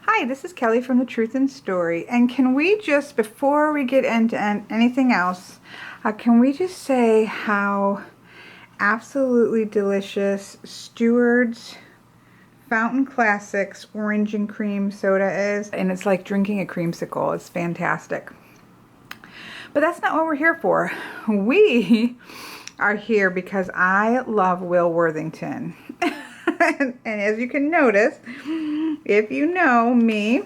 Hi, this is Kelly from The Truth in Story, and can we just, before we get into anything else, can we just say how absolutely delicious Stewart's Fountain Classics Orange and Cream Soda is, and it's like drinking a creamsicle. It's fantastic. But that's not what we're here for. We are here because I love Will Worthington. And as you can notice, if you know me,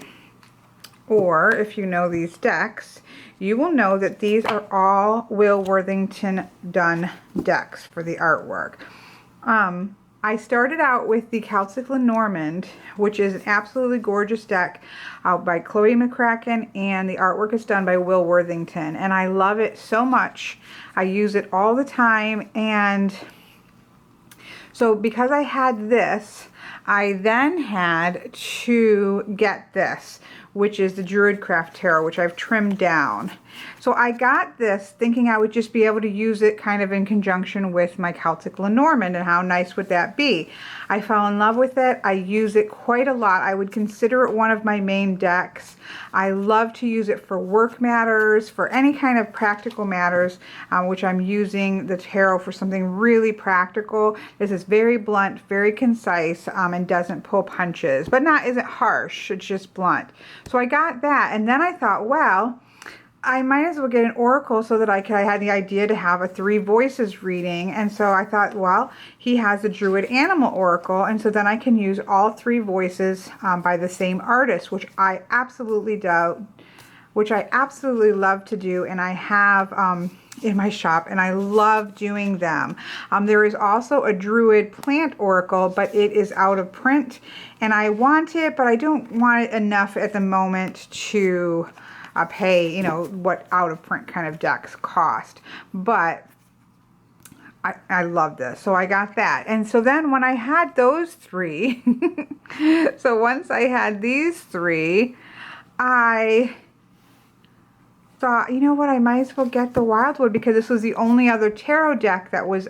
or if you know these decks, you will know that these are all Will Worthington done decks for the artwork. I started out with the Celtic Lenormand, which is an absolutely gorgeous deck by Chloe McCracken, and the artwork is done by Will Worthington, and I love it so much. I use it all the time, and so because I had this, I then had to get this, which is the Druidcraft Tarot, which I've trimmed down. So I got this thinking I would just be able to use it kind of in conjunction with my Celtic Lenormand, and how nice would that be? I fell in love with it. I use it quite a lot. I would consider it one of my main decks. I love to use it for work matters, for any kind of practical matters, which I'm using the tarot for something really practical. This is very blunt, very concise, and doesn't pull punches, but isn't harsh. It's just blunt. So I got that, and then I thought, well, I might as well get an oracle so that I had the idea to have a 3 voices reading. And so I thought, well, he has the Druid Animal Oracle, and so then I can use all 3 voices by the same artist, which I absolutely love to do, and I have in my shop, and I love doing them. There is also a Druid Plant Oracle, but it is out of print, and I want it, but I don't want it enough at the moment to pay, you know, what out of print kind of decks cost. But I love this, so I got that. And so then when I had those 3, so once I had these 3, I thought, you know what, I might as well get the Wildwood, because this was the only other tarot deck that was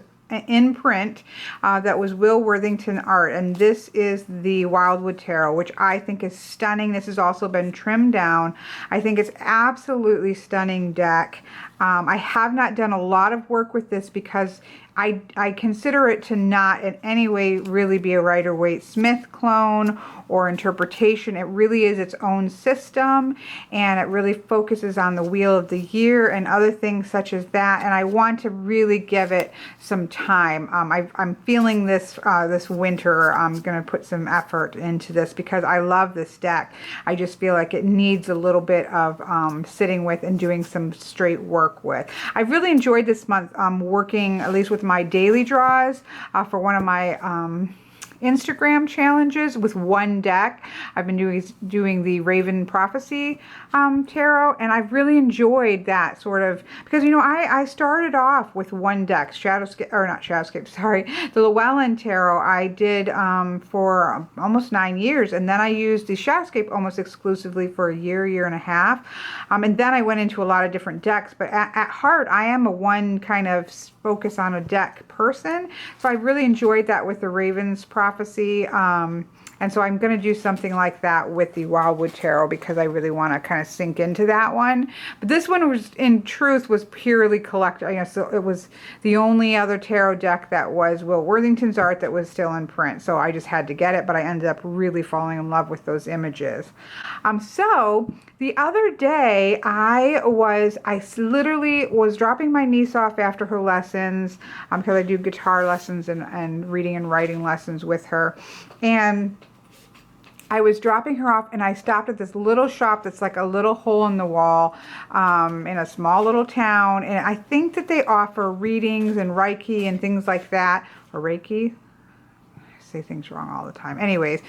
in print that was Will Worthington art, and this is the Wildwood Tarot, which I think is stunning. This has also been trimmed down. I think it's absolutely stunning deck. I have not done a lot of work with this because I consider it to not in any way really be a Rider-Waite-Smith clone or interpretation. It really is its own system, and it really focuses on the Wheel of the Year and other things such as that, and I want to really give it some time. I'm feeling this this winter. I'm going to put some effort into this because I love this deck. I just feel like it needs a little bit of sitting with and doing some straight work with. I've really enjoyed this month working at least with my daily draws for one of my Instagram challenges with one deck. I've been doing the Raven Prophecy tarot, and I've really enjoyed that sort of, because you know I started off with one deck, the Llewellyn Tarot I did for almost 9 years, and then I used the Shadowscape almost exclusively for a year and a half, and then I went into a lot of different decks, but at heart I am a one kind of focus on a deck person, so I really enjoyed that with the Raven's Prophecy, and so I'm going to do something like that with the Wildwood Tarot because I really want to kind of sink into that one. But this one was, in truth, was purely collector. So it was the only other tarot deck that was Will Worthington's art that was still in print. So I just had to get it, but I ended up really falling in love with those images. So the other day I literally was dropping my niece off after her lessons because I do guitar lessons and reading and writing lessons with her, and I was dropping her off, and I stopped at this little shop that's like a little hole in the wall in a small little town, and I think that they offer readings and Reiki and things like that, or Reiki. I say things wrong all the time. Anyways,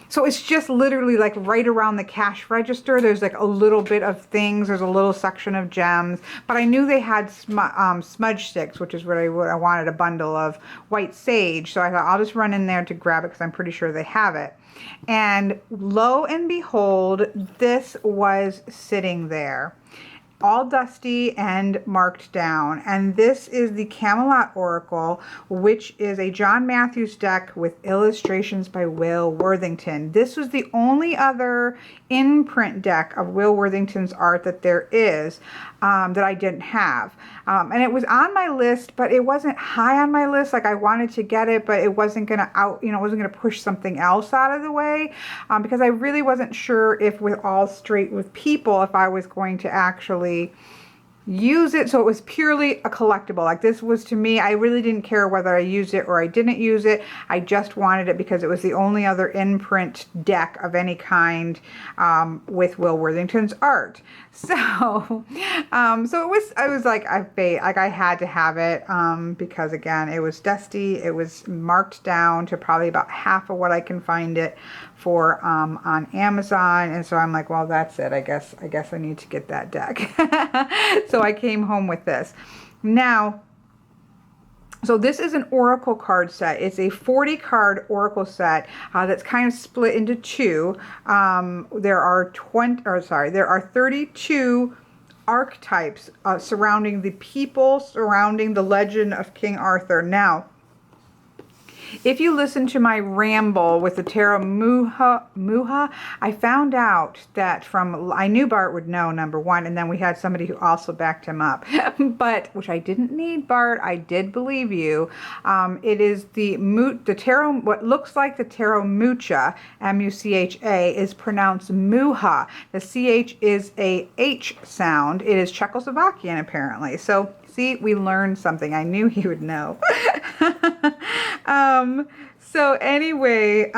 so it's just literally like right around the cash register. There's like a little bit of things. There's a little section of gems. But I knew they had smudge sticks, which is what I wanted, a bundle of white sage. So I thought I'll just run in there to grab it because I'm pretty sure they have it. And lo and behold, this was sitting there. all dusty and marked down. And this is the Camelot Oracle, which is a John Matthews deck with illustrations by Will Worthington. This was the only other in-print deck of Will Worthington's art that there is that I didn't have. And it was on my list, but it wasn't high on my list. Like, I wanted to get it, but it wasn't going to it wasn't going to push something else out of the way, because I really wasn't sure if with All Straight with People, if I was going to actually use it. So it was purely a collectible. Like, this was, to me, I really didn't care whether I used it or I didn't use it. I just wanted it because it was the only other in-print deck of any kind with Will Worthington's art. So I was like, I had to have it, because again, it was dusty. It was marked down to probably about half of what I can find it for on Amazon. And so I'm like, well, that's it. I guess I need to get that deck. So I came home with this. Now, so this is an Oracle card set. It's a 40 card Oracle set that's kind of split into two. There are 32 archetypes surrounding the people, surrounding the legend of King Arthur. Now, if you listen to my ramble with the Tarot Muha, I found out that I knew Bart would know, number one, and then we had somebody who also backed him up, which I didn't need, Bart. I did believe you. It is the Tarot, what looks like the Tarot Mucha, M-U-C-H-A, is pronounced Muha. The CH is a H sound. It is Czechoslovakian, apparently. So, see, we learned something. I knew he would know. So anyway,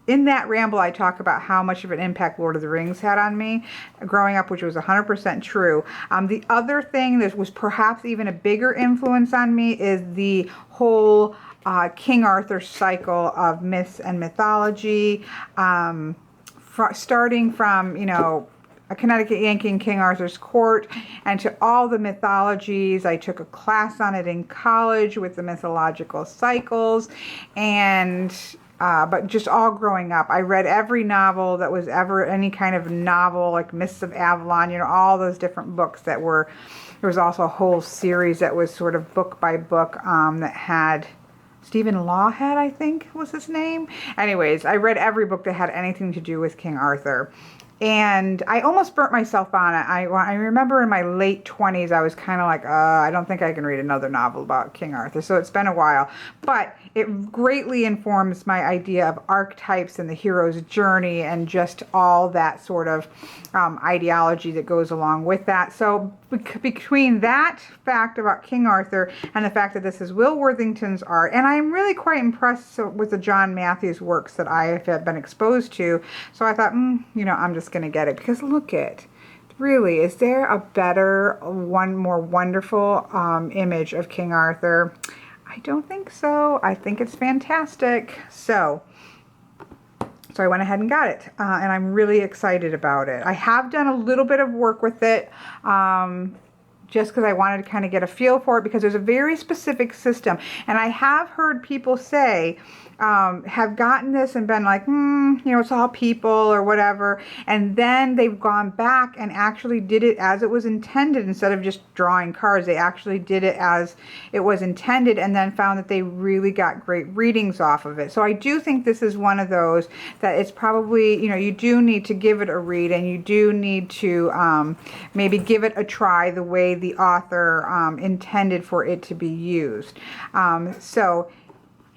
in that ramble, I talk about how much of an impact Lord of the Rings had on me growing up, which was 100% true. The other thing that was perhaps even a bigger influence on me is the whole King Arthur cycle of myths and mythology, starting from, a Connecticut Yankee in King Arthur's court, and to all the mythologies. I took a class on it in college with the mythological cycles, and but just all growing up, I read every novel that was ever any kind of novel, like Mists of Avalon, all those different books that were. There was also a whole series that was sort of book by book that had Stephen Lawhead, I think was his name. Anyways, I read every book that had anything to do with King Arthur. And I almost burnt myself on it. I remember in my late 20s, I was kind of like, I don't think I can read another novel about King Arthur. So it's been a while. But it greatly informs my idea of archetypes and the hero's journey and just all that sort of ideology that goes along with that. So between that fact about King Arthur and the fact that this is Will Worthington's art, and I'm really quite impressed with the John Matthews works that I have been exposed to. So I thought, I'm just going to get it, because look it. Really, is there a better, more wonderful image of King Arthur? I don't think so. I think it's fantastic. So I went ahead and got it, and I'm really excited about it. I have done a little bit of work with it, just because I wanted to kind of get a feel for it, because there's a very specific system. And I have heard people say, have gotten this and been like, it's all people or whatever. And then they've gone back and actually did it as it was intended. Instead of just drawing cards, they actually did it as it was intended, and then found that they really got great readings off of it. So I do think this is one of those that it's probably, you do need to give it a read, and you do need to maybe give it a try the way the author intended for it to be used. So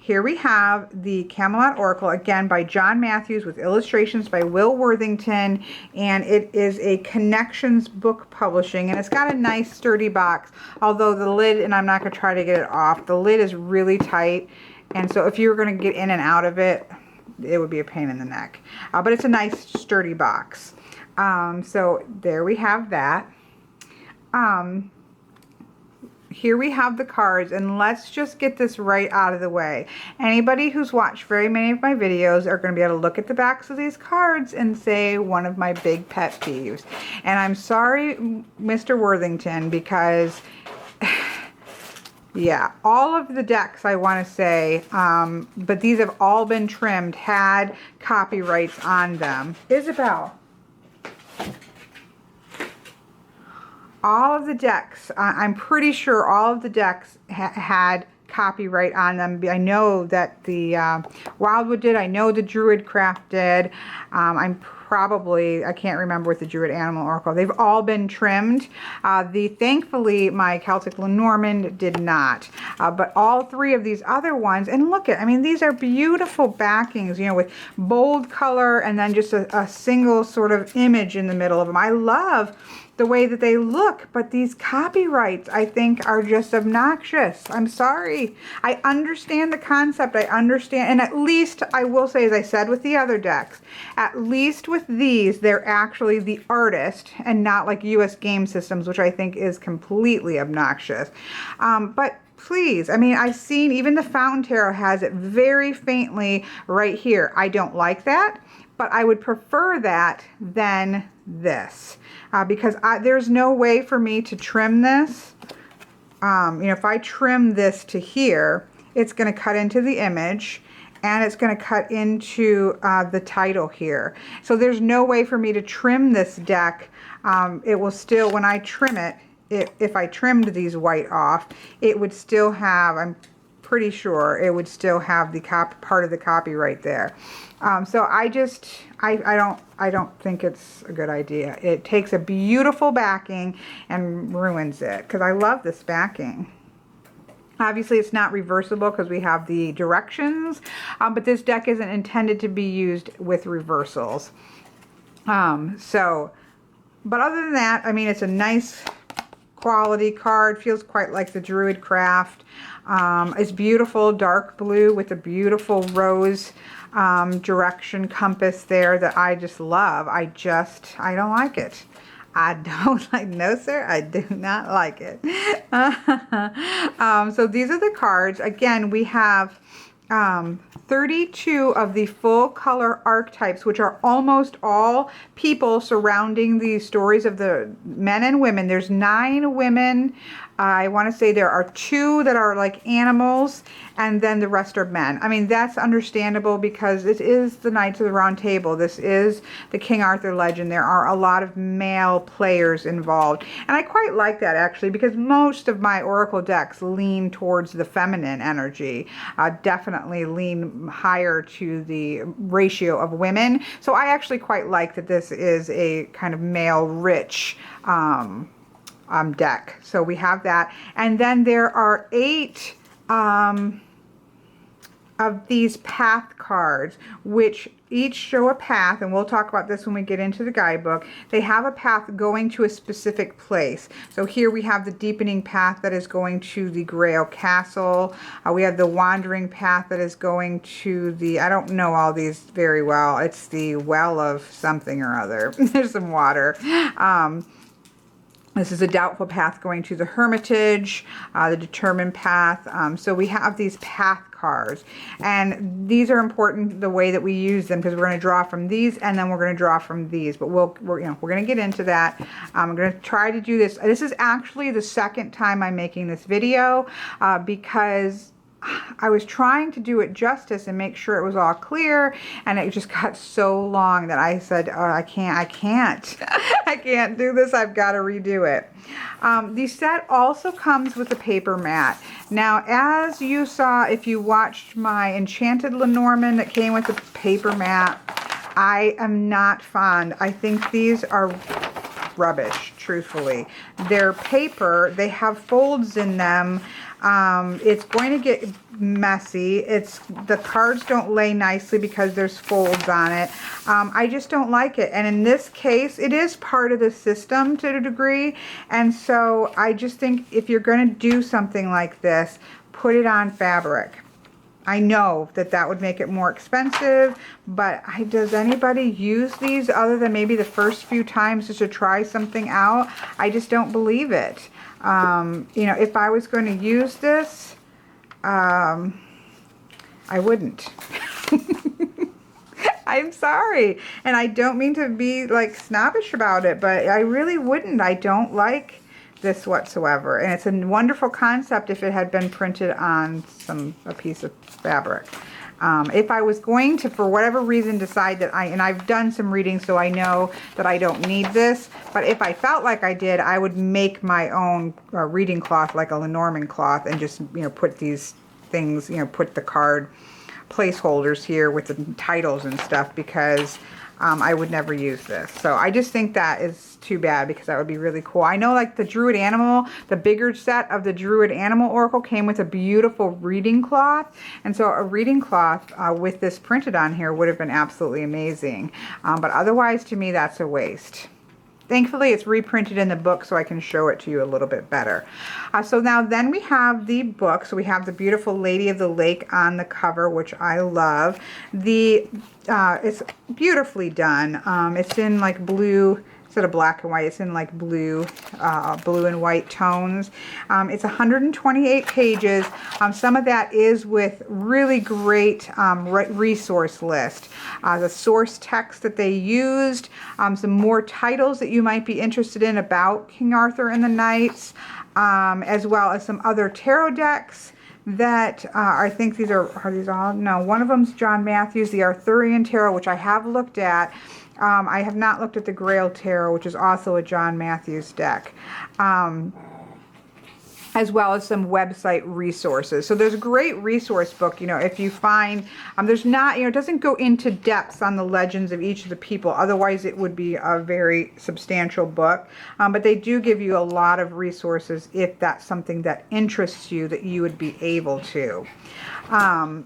here we have the Camelot Oracle, again by John Matthews with illustrations by Will Worthington, and it is a Connections book publishing, and it's got a nice sturdy box, although the lid, and I'm not going to try to get it off, the lid is really tight, and so if you were going to get in and out of it, it would be a pain in the neck. But it's a nice sturdy box. So there we have that. Here we have the cards, and let's just get this right out of the way. Anybody who's watched very many of my videos are going to be able to look at the backs of these cards and say one of my big pet peeves. And I'm sorry, Mr. Worthington, because yeah, all of the decks, I want to say, but these have all been trimmed, had copyrights on them. Isabel. all of the decks, I'm pretty sure all of the decks had copyright on them. I know that the Wildwood did. I know the Druid Craft did. I can't remember with the Druid Animal Oracle. They've all been trimmed. Thankfully, my Celtic Lenormand did not. But all three of these other ones, and look at, I mean, these are beautiful backings, you know, with bold color and then just a single sort of image in the middle of them. I love the way that they look, but these copyrights, I think, are just obnoxious. I'm sorry. I understand the concept. I understand, and at least I will say, as I said with the other decks, at least with these, they're actually the artist and not like US Game Systems, which I think is completely obnoxious. But please, I mean, I've seen even the Fountain Tarot has it very faintly right here. I don't like that, but I would prefer that than this. Because there's no way for me to trim this. You know, if I trim this to here, it's going to cut into the image and it's going to cut into the title here. So there's no way for me to trim this deck. It will still, when I trim it, if I trimmed these white off, it would still have, I'm pretty sure it would still have the part of the copyright there. So I don't think it's a good idea. It takes a beautiful backing and ruins it, because I love this backing. Obviously, it's not reversible because we have the directions, but this deck isn't intended to be used with reversals. But other than that, I mean, it's a nice quality card. Feels quite like the Druid Craft. It's beautiful, dark blue with a beautiful rose direction compass there that I just love. I don't like it. I don't like, no sir, I do not like it. So these are the cards. Again, we have 32 of the full color archetypes, which are almost all people surrounding the stories of the men and women. There's 9 women. I want to say there are 2 that are like animals, and then the rest are men. I mean, that's understandable because it is the Knights of the Round Table. This is the King Arthur legend. There are a lot of male players involved. And I quite like that, actually, because most of my Oracle decks lean towards the feminine energy. Definitely lean higher to the ratio of women. So I actually quite like that this is a kind of male-rich deck. So we have that. And then there are 8 of these path cards, which each show a path, and we'll talk about this when we get into the guidebook. They have a path going to a specific place. So here we have the deepening path that is going to the Grail Castle. We have the wandering path that is going to the, I don't know all these very well. It's the Well of something or other. There's some water. This is a doubtful path going to the Hermitage, the determined path. So we have these path cards, and these are important the way that we use them, because we're going to draw from these and then we're going to draw from these. But we're going to get into that. I'm going to try to do this. This is actually the second time I'm making this video because I was trying to do it justice and make sure it was all clear, and it just got so long that I said, oh, I can't I can't do this. I've got to redo it. The set also comes with a paper mat. Now, as you saw if you watched my Enchanted Lenormand that came with the paper mat, I am not fond. I think these are rubbish, truthfully. They're paper. They have folds in them. It's going to get messy. The cards don't lay nicely because there's folds on it. I just don't like it. And in this case, it is part of the system to a degree. And so I just think if you're going to do something like this, put it on fabric. I know that that would make it more expensive, but does anybody use these other than maybe the first few times just to try something out? I just don't believe it. You know, if I was going to use this, I wouldn't. I'm sorry. And I don't mean to be like snobbish about it, but I really wouldn't. I don't like this whatsoever. And it's a wonderful concept if it had been printed on a piece of fabric. If I was going to, for whatever reason, decide that and I've done some reading, so I know that I don't need this, but if I felt like I did, I would make my own reading cloth, like a Lenormand cloth, and just, put these things, put the card placeholders here with the titles and stuff, because I would never use this. So I just think that is too bad, because that would be really cool. I know, like the Druid Animal, the bigger set of the Druid Animal Oracle came with a beautiful reading cloth. And so a reading cloth with this printed on here would have been absolutely amazing. But otherwise, to me, that's a waste. Thankfully, it's reprinted in the book, so I can show it to you a little bit better. So now then we have the book. So we have the beautiful Lady of the Lake on the cover, which I love. It's beautifully done. It's in like blue, instead of black and white, it's in like blue and white tones. It's 128 pages. Some of that is with really great resource list. The source text that they used, some more titles that you might be interested in about King Arthur and the Knights, as well as some other tarot decks that I think these are these all? No, one of them's John Matthews, the Arthurian Tarot, which I have looked at. I have not looked at the Grail Tarot, which is also a John Matthews deck, as well as some website resources. So there's a great resource book, if you find, there's not, it doesn't go into depths on the legends of each of the people. Otherwise, it would be a very substantial book. But they do give you a lot of resources if that's something that interests you, that you would be able to.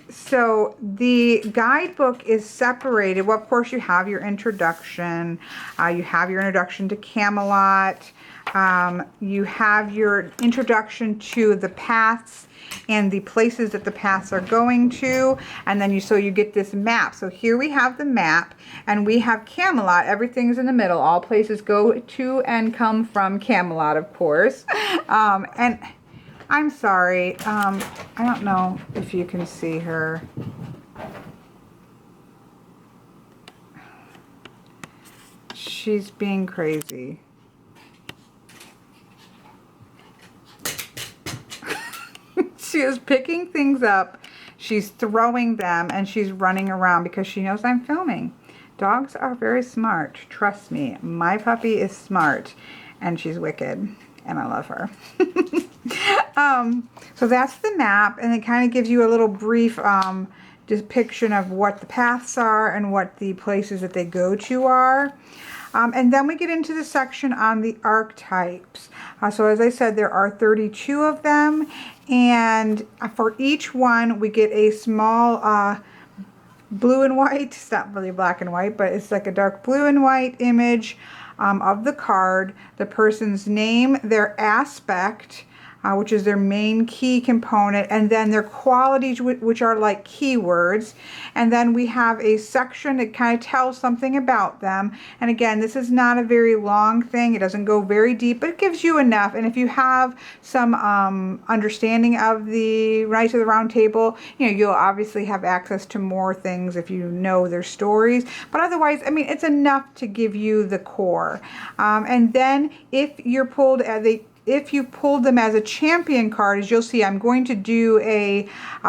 So the guidebook is separated. Well, of course, you have your introduction. You have your introduction to Camelot. You have your introduction to the paths and the places that the paths are going to, and then you get this map. So here we have the map, and we have Camelot. Everything's in the middle. All places go to and come from Camelot, of course. And I'm sorry, I don't know if you can see her. She's being crazy. She is picking things up, she's throwing them, and she's running around because she knows I'm filming. Dogs are very smart. Trust me, my puppy is smart, and she's wicked, and I love her. So that's the map, and it kind of gives you a little brief depiction of what the paths are and what the places that they go to are. And then we get into the section on the archetypes. So as I said, there are 32 of them, and for each one we get a small blue and white, it's not really black and white, but it's like a dark blue and white image of the card, the person's name, their aspect, which is their main key component, and then their qualities, which are like keywords. And then we have a section that kind of tells something about them. And again, this is not a very long thing. It doesn't go very deep, but it gives you enough. And if you have some understanding of the Knights of the Round Table, you'll obviously have access to more things if you know their stories. But otherwise, I mean, it's enough to give you the core. And then if you're pulled as if you pulled them as a champion card, as you'll see, I'm going to do a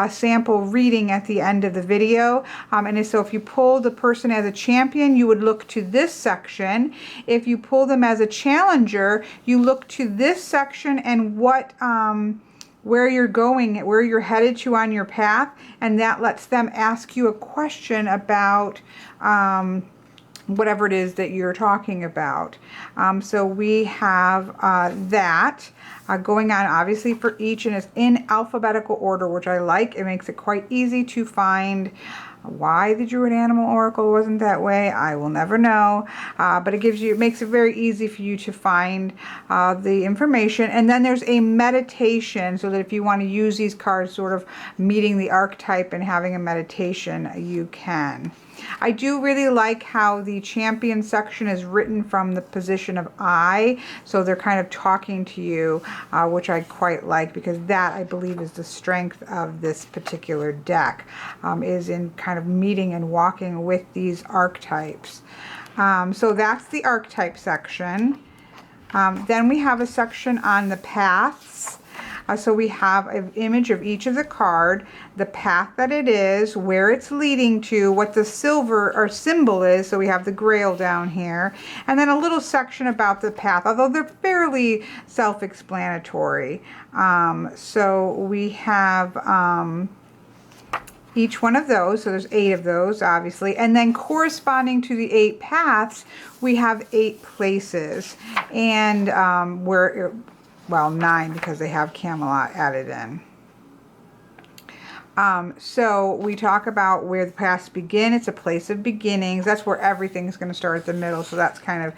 sample reading at the end of the video. And so if you pull the person as a champion, you would look to this section. If you pull them as a challenger, you look to this section and what where you're going, where you're headed to on your path, and that lets them ask you a question about whatever it is that you're talking about. So we have that going on obviously for each, and it's in alphabetical order, which I like. It makes it quite easy to find. Why the Druid Animal Oracle wasn't that way, I will never know. But it makes it very easy for you to find the information. And then there's a meditation, so that if you want to use these cards sort of meeting the archetype and having a meditation, you can. I do really like how the champion section is written from the position of I, so they're kind of talking to you, which I quite like, because that, I believe, is the strength of this particular deck, is in kind of meeting and walking with these archetypes. So that's the archetype section. Then we have a section on the paths. So we have an image of each of the card, the path that it is, where it's leading to, what the silver or symbol is. So we have the grail down here, and then a little section about the path, although they're fairly self-explanatory. So we have each one of those, so there's 8 of those, obviously, and then corresponding to the 8 paths, we have 8 places, and well, 9 because they have Camelot added in. So we talk about where the paths begin. It's a place of beginnings. That's where everything's going to start at the middle. So that's kind of,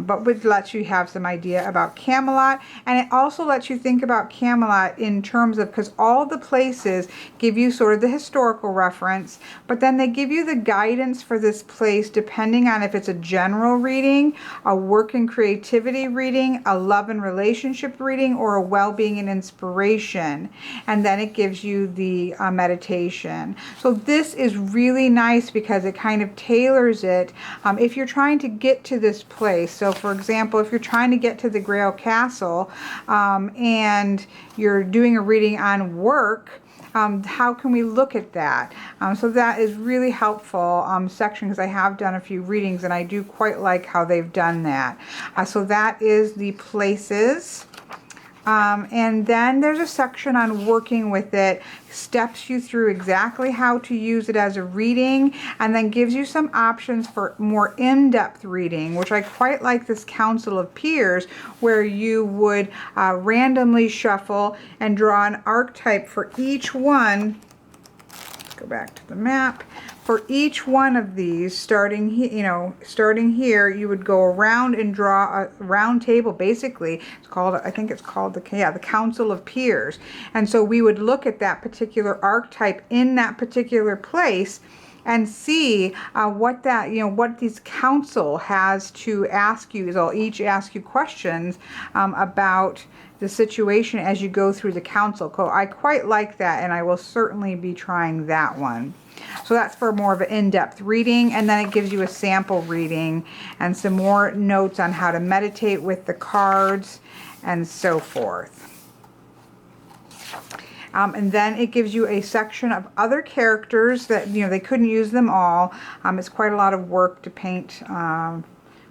but it lets you have some idea about Camelot. And it also lets you think about Camelot in terms of, because all the places give you sort of the historical reference, but then they give you the guidance for this place depending on if it's a general reading, a work and creativity reading, a love and relationship reading, or a well-being and inspiration. And then it gives you the meditation. So this is really nice because it kind of tailors it if you're trying to get to this place. So for example, if you're trying to get to the Grail Castle and you're doing a reading on work, how can we look at that? So that is really helpful section, because I have done a few readings and I do quite like how they've done that. So that is the places. And then there's a section on working with it, steps you through exactly how to use it as a reading, and then gives you some options for more in-depth reading, which I quite like this Council of Peers, where you would randomly shuffle and draw an archetype for each one. Let's go back to the map. For each one of these, starting here, you would go around and draw a round table. Basically, it's called, I think it's called the Council of Peers. And so we would look at that particular archetype in that particular place and see what that, what this council has to ask you. They'll each ask you questions about the situation as you go through the council. I quite like that, and I will certainly be trying that one. So that's for more of an in-depth reading, and then it gives you a sample reading and some more notes on how to meditate with the cards and so forth. And then it gives you a section of other characters that, they couldn't use them all. It's quite a lot of work to paint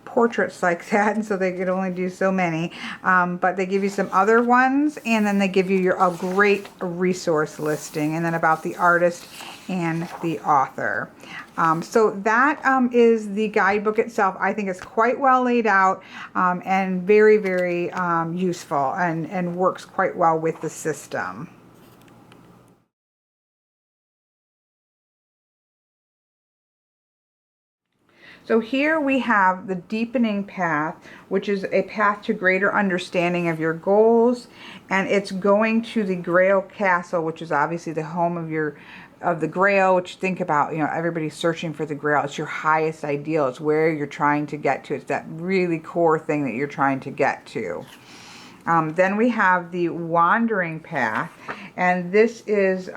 portraits like that, and so they could only do so many, but they give you some other ones, and then they give you a great resource listing, and then about the artist and the author. So that is the guidebook itself. I think it's quite well laid out and very, very useful, and works quite well with the system. So here we have the deepening path, which is a path to greater understanding of your goals, and it's going to the Grail Castle, which is obviously the home of the Grail, which, think about, everybody's searching for the Grail. It's your highest ideal. It's where you're trying to get to. It's that really core thing that you're trying to get to. Then we have the wandering path, and this is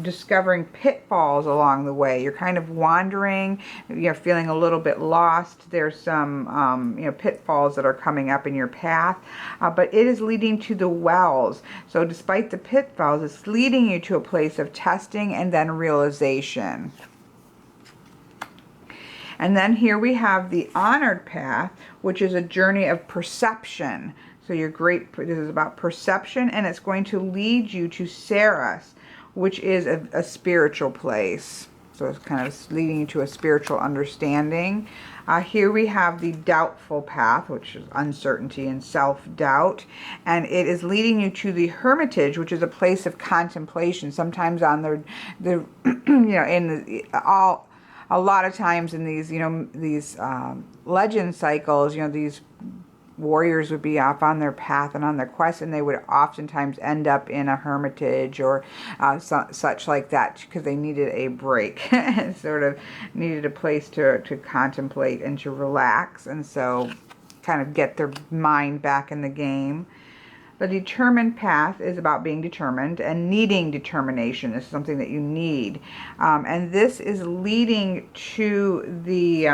discovering pitfalls along the way. You're kind of wandering, you're feeling a little bit lost. There's some pitfalls that are coming up in your path, but it is leading to the wells. So despite the pitfalls, it's leading you to a place of testing and then realization. And then here we have the honored path, which is a journey of perception. So this is about perception, and it's going to lead you to Saras, which is a spiritual place. So it's kind of leading you to a spiritual understanding. Here we have the doubtful path, which is uncertainty and self-doubt. And it is leading you to the hermitage, which is a place of contemplation. Sometimes on a lot of times in these legend cycles, these warriors would be off on their path and on their quest, and they would oftentimes end up in a hermitage or such like that, because they needed a break and sort of needed a place to contemplate and to relax, and so kind of get their mind back in the game. The determined path is about being determined and needing determination. This is something that you need, and this is leading to the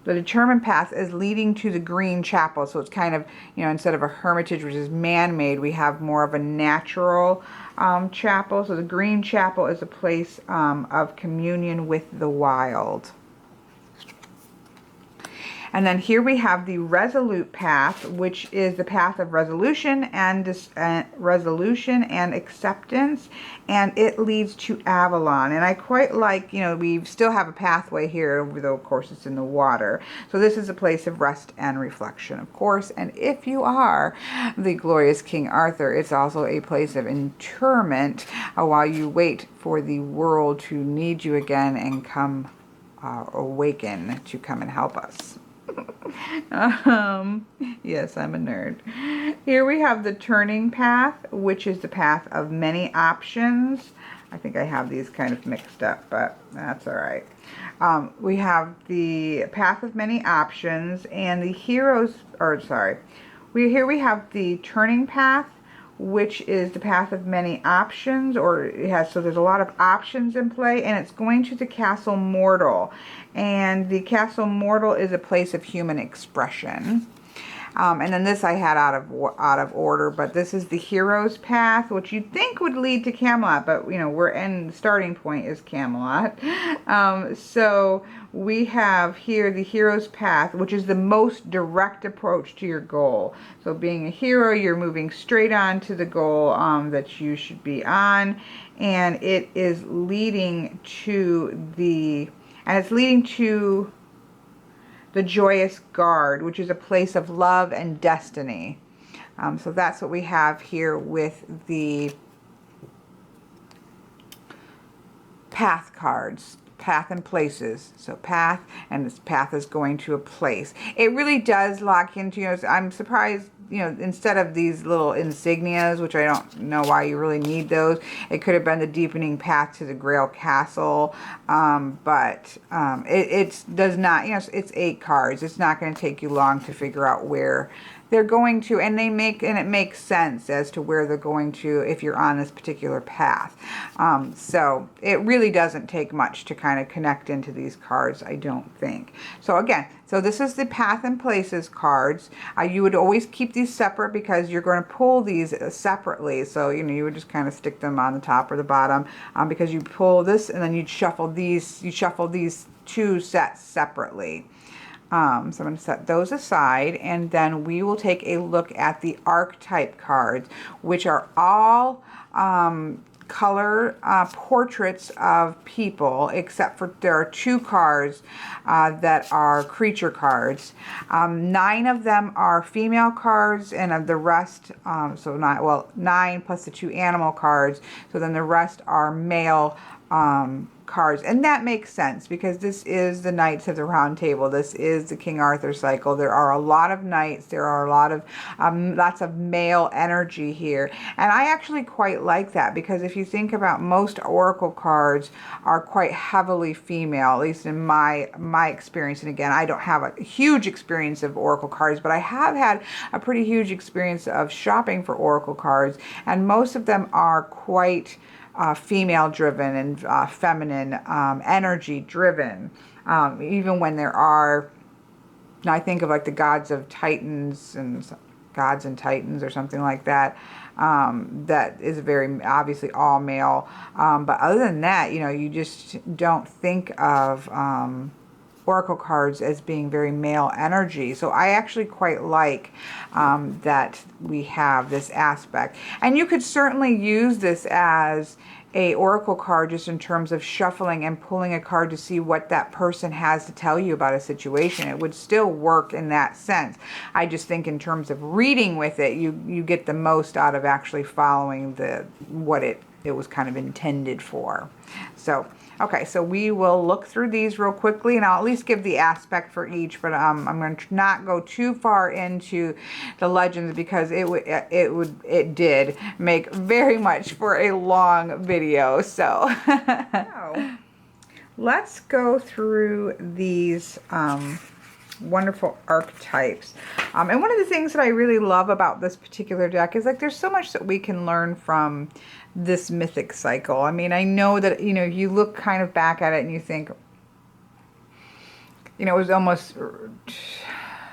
the determined path is leading to the green chapel. So it's kind of, you know, instead of a hermitage, which is man-made, we have more of a natural chapel. So the green chapel is a place of communion with the wild. And then here we have the resolute path, which is the path of resolution and acceptance, and it leads to Avalon. And I quite like, you know, we still have a pathway here, though of course it's in the water. So this is a place of rest and reflection, of course. And if you are the glorious King Arthur, it's also a place of interment while you wait for the world to need you again and come awaken to come and help us. Yes, I'm a nerd. Here we have the turning path, which is the path of many options. I think I have these kind of mixed up, but that's all right. We have the path of many options and the heroes, or sorry, here we have the turning path, which is the path of many options, or it has, so there's a lot of options in play, and it's going to the Castle Mortal. And the Castle Mortal is a place of human expression. And then this I had out of order, but this is the hero's path, which you'd think would lead to Camelot, but you know, we're in the starting point is Camelot. So we have here the hero's path, which is the most direct approach to your goal. So being a hero, you're moving straight on to the goal that you should be on, and it is leading to the Joyous Guard, which is a place of love and destiny. So that's what we have here with the path cards. Path and places. So path, and this path is going to a place. It really does lock into, you know, I'm surprised, you know, instead of these little insignias, which I don't know why you really need those, it could have been the deepening path to the Grail Castle, but it does not, you know, it's 8 cards. It's not going to take you long to figure out where they're going to, and it makes sense as to where they're going to if you're on this particular path. So it really doesn't take much to kind of connect into these cards, I don't think. So again, so this is the Path and Places cards. You would always keep these separate because you're going to pull these separately. So, you know, you would just kind of stick them on the top or the bottom because you pull this and then you'd shuffle these, 2 sets separately. So I'm going to set those aside, and then we will take a look at the archetype cards, which are all color portraits of people, except for there are 2 cards that are creature cards. 9 of them are female cards, and of the rest, 9 plus the 2 animal cards. So then the rest are male cards, and that makes sense because this is the Knights of the Round Table. This is the King Arthur cycle. There are a lot of knights. There are a lot of lots of male energy here, and I actually quite like that because if you think about, most oracle cards are quite heavily female, at least in my experience. And again, I don't have a huge experience of oracle cards, but I have had a pretty huge experience of shopping for oracle cards, and most of them are quite female driven and feminine energy driven. Even when there are, I think of like the Gods and Titans or something like that. That is very obviously all male. But other than that, you know, you just don't think of oracle cards as being very male energy. So I actually quite like that we have this aspect. And you could certainly use this as a oracle card just in terms of shuffling and pulling a card to see what that person has to tell you about a situation. It would still work in that sense. I just think in terms of reading with it, you get the most out of actually following what it was kind of intended for. So okay, so we will look through these real quickly, and I'll at least give the aspect for each, but I'm going to not go too far into the legends because it did make very much for a long video. So let's go through these wonderful archetypes. And one of the things that I really love about this particular deck is like there's so much that we can learn from this mythic cycle. I mean, I know that, you know, you look kind of back at it and you think, you know, it was almost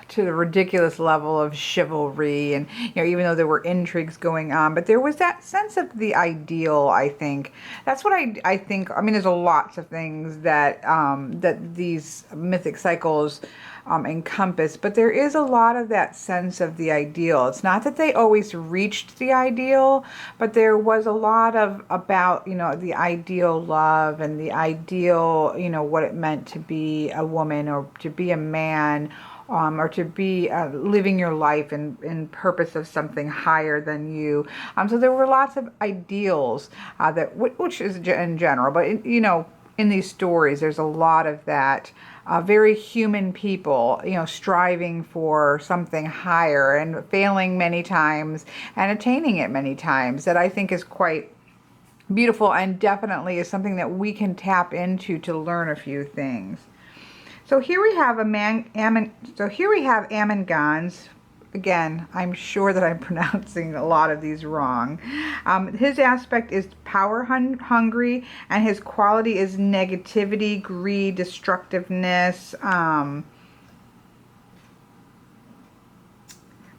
to the ridiculous level of chivalry, and you know, even though there were intrigues going on, but there was that sense of the ideal. I think that's what I think. I mean, there's a lots of things that that these mythic cycles encompass, but there is a lot of that sense of the ideal. It's not that they always reached the ideal, but there was a lot of about, you know, the ideal love and the ideal, you know, what it meant to be a woman or to be a man. Or to be living your life in purpose of something higher than you. So there were lots of ideals that, which is in general, but you know, in these stories, there's a lot of that. Very human people, you know, striving for something higher and failing many times and attaining it many times. That I think is quite beautiful and definitely is something that we can tap into to learn a few things. So here we have Amangons. Again, I'm sure that I'm pronouncing a lot of these wrong. His aspect is power hungry, and his quality is negativity, greed, destructiveness.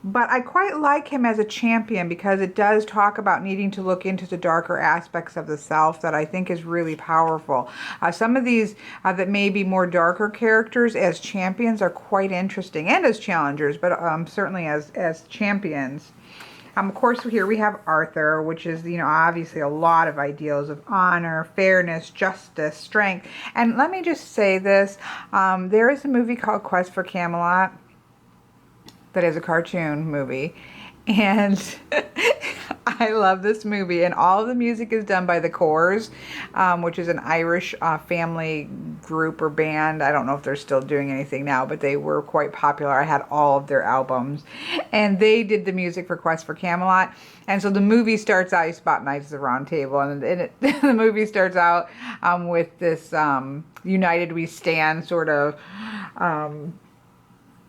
But I quite like him as a champion because it does talk about needing to look into the darker aspects of the self that I think is really powerful. Some of these that may be more darker characters as champions are quite interesting, and as challengers, but certainly as champions. Of course, here we have Arthur, which is, you know, obviously a lot of ideals of honor, fairness, justice, strength. And let me just say this, there is a movie called Quest for Camelot that is a cartoon movie, and I love this movie, and all of the music is done by the Corrs, which is an Irish family group or band. I don't know if they're still doing anything now, but they were quite popular. I had all of their albums, and they did the music for Quest for Camelot. And so the movie starts out, you spot Knights of the Round Table, and the movie starts out with this United We Stand sort of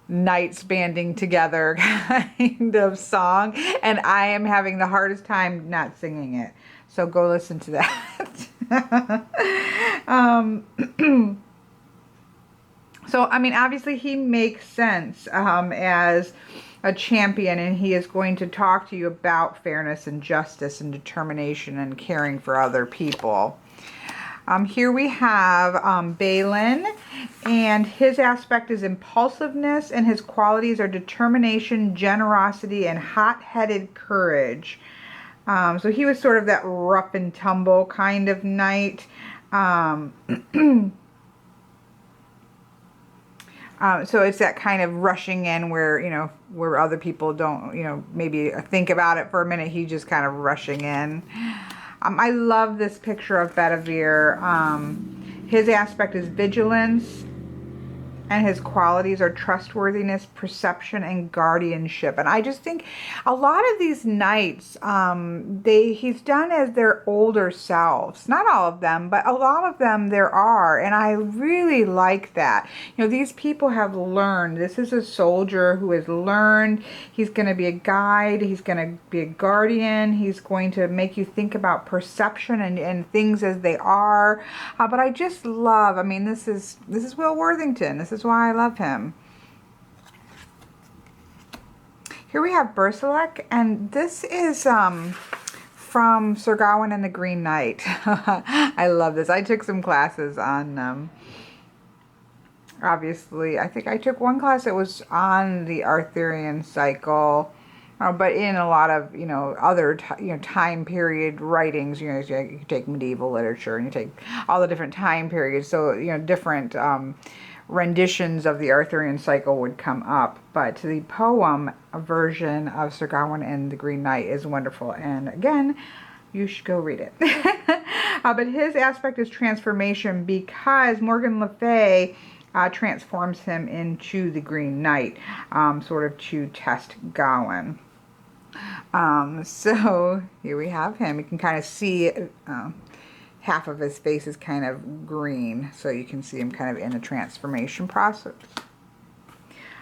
knights banding together kind of song, and I am having the hardest time not singing it, so go listen to that. So I mean, obviously he makes sense as a champion, and he is going to talk to you about fairness and justice and determination and caring for other people. Here we have Balin, and his aspect is impulsiveness, and his qualities are determination, generosity, and hot-headed courage. So he was sort of that rough and tumble kind of knight. So it's that kind of rushing in where, you know, where other people don't, you know, maybe think about it for a minute. He just kind of rushing in. I love this picture of Bedivere. His aspect is vigilance, and his qualities are trustworthiness, perception, and guardianship. And I just think a lot of these knights, he's done as their older selves. Not all of them, but a lot of them there are. And I really like that. You know, these people have learned. This is a soldier who has learned. He's going to be a guide. He's going to be a guardian. He's going to make you think about perception and things as they are. But I just love, I mean, this is Will Worthington. This is why I love him. Here we have Berserk, and this is from Sir Gawain and the Green Knight. I love this. I took some classes on, obviously, I think I took one class that was on the Arthurian cycle, but in a lot of, you know, other time period writings. You know, you take medieval literature and you take all the different time periods, so, you know, different renditions of the Arthurian cycle would come up, but the poem version of Sir Gawain and the Green Knight is wonderful, and again, you should go read it. But his aspect is transformation, because Morgan Le Fay transforms him into the Green Knight, sort of to test Gawain. So here we have him. You can kind of see half of his face is kind of green, so you can see him kind of in a transformation process.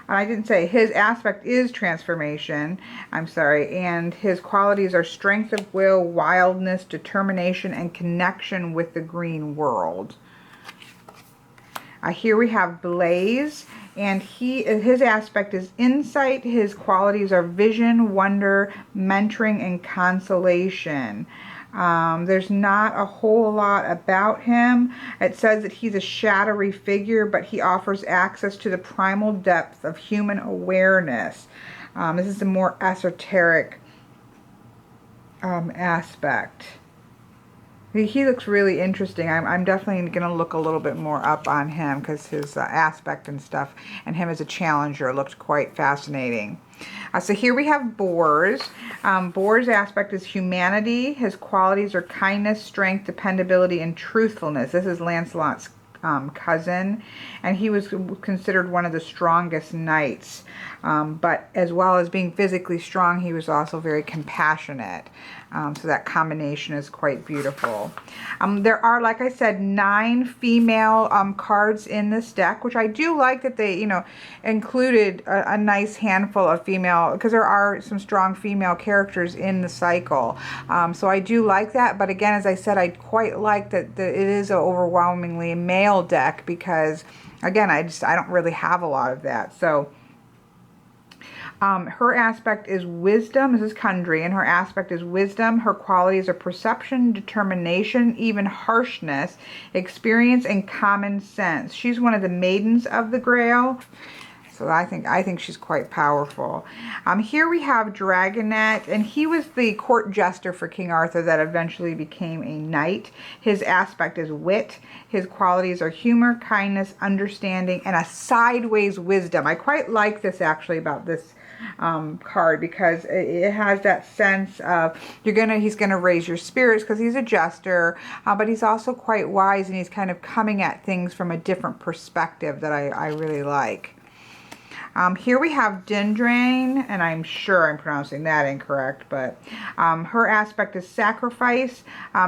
I didn't say his aspect is transformation, I'm sorry, and his qualities are strength of will, wildness, determination, and connection with the green world. Here we have Blaze, and his aspect is insight. His qualities are vision, wonder, mentoring, and consolation. There's not a whole lot about him. It says that he's a shadowy figure, but he offers access to the primal depth of human awareness. This is a more esoteric aspect. He looks really interesting. I'm definitely going to look a little bit more up on him because his aspect and stuff, and him as a challenger, looked quite fascinating. So here we have Bors. Bors' aspect is humanity. His qualities are kindness, strength, dependability, and truthfulness. This is Lancelot's cousin, and he was considered one of the strongest knights. But as well as being physically strong, he was also very compassionate. So that combination is quite beautiful. There are, like I said, 9 female cards in this deck, which I do like that they, you know, included a nice handful of female, because there are some strong female characters in the cycle. So I do like that. But again, as I said, I quite like that it is an overwhelmingly male deck because, again, I don't really have a lot of that. So her aspect is wisdom. This is Kundry, and her aspect is wisdom. Her qualities are perception, determination, even harshness, experience, and common sense. She's one of the maidens of the Grail. So I think she's quite powerful. Here we have Dragonet, and he was the court jester for King Arthur that eventually became a knight. His aspect is wit. His qualities are humor, kindness, understanding, and a sideways wisdom. I quite like this actually about this card because it has that sense of he's gonna raise your spirits because he's a jester, but he's also quite wise, and he's kind of coming at things from a different perspective that I really like. Here we have Dindrain, and I'm sure I'm pronouncing that incorrect, but her aspect is sacrifice.